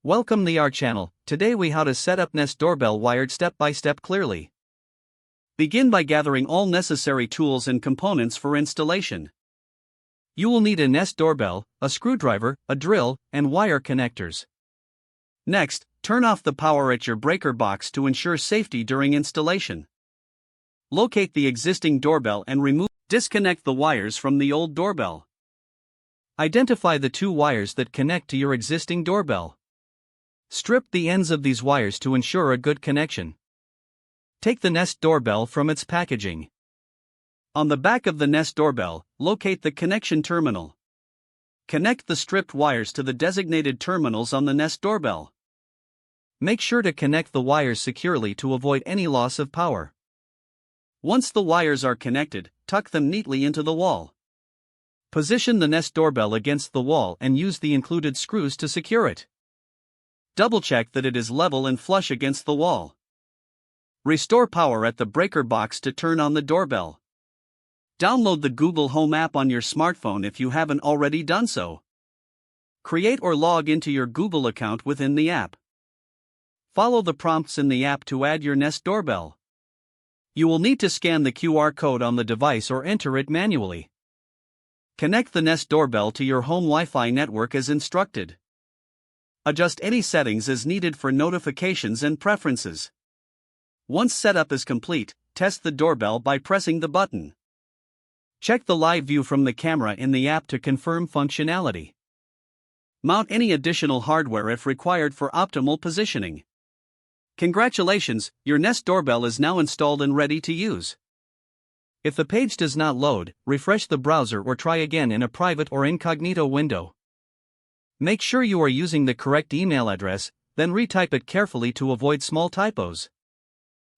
Welcome to our channel. Today we how to set up Nest Doorbell wired step by step clearly. Begin by gathering all necessary tools and components for installation. You will need a Nest Doorbell, a screwdriver, a drill, and wire connectors. Next, turn off the power at your breaker box to ensure safety during installation. Locate the existing doorbell and disconnect the wires from the old doorbell. Identify the two wires that connect to your existing doorbell. Strip the ends of these wires to ensure a good connection. Take the Nest Doorbell from its packaging. On the back of the Nest Doorbell, locate the connection terminal. Connect the stripped wires to the designated terminals on the Nest Doorbell. Make sure to connect the wires securely to avoid any loss of power. Once the wires are connected, tuck them neatly into the wall. Position the Nest Doorbell against the wall and use the included screws to secure it. Double-check that it is level and flush against the wall. Restore power at the breaker box to turn on the doorbell. Download the Google Home app on your smartphone if you haven't already done so. Create or log into your Google account within the app. Follow the prompts in the app to add your Nest Doorbell. You will need to scan the QR code on the device or enter it manually. Connect the Nest Doorbell to your home Wi-Fi network as instructed. Adjust any settings as needed for notifications and preferences. Once setup is complete, test the doorbell by pressing the button. Check the live view from the camera in the app to confirm functionality. Mount any additional hardware if required for optimal positioning. Congratulations, your Nest Doorbell is now installed and ready to use. If the page does not load, refresh the browser or try again in a private or incognito window. Make sure you are using the correct email address, then retype it carefully to avoid small typos.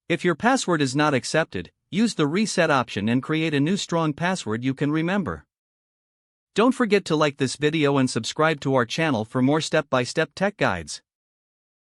If your password is not accepted, use the reset option and create a new strong password you can remember. Don't forget to like this video and subscribe to our channel for more step-by-step tech guides.